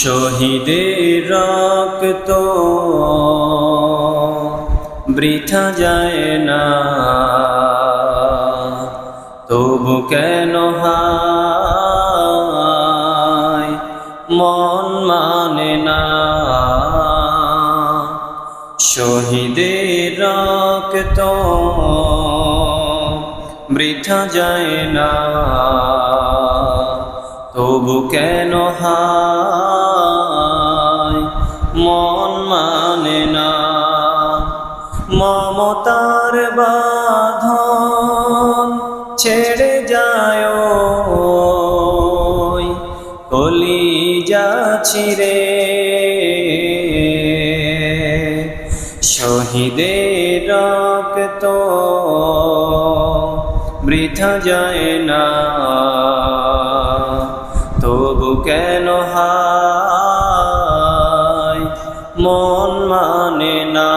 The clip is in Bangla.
শহীদের রক্ত বৃথা যায় না, তবু কেন হায় মন মানে না। শহীদের রক্ত বৃথা যায় না, তবু কেন হায় মন মানে না। মমতার বাঁধন ছেড়ে যায় কলিজা ছিঁড়ে, শহীদের রক্ত বৃথা যায় না, তবু কেন হায় মন মানে না।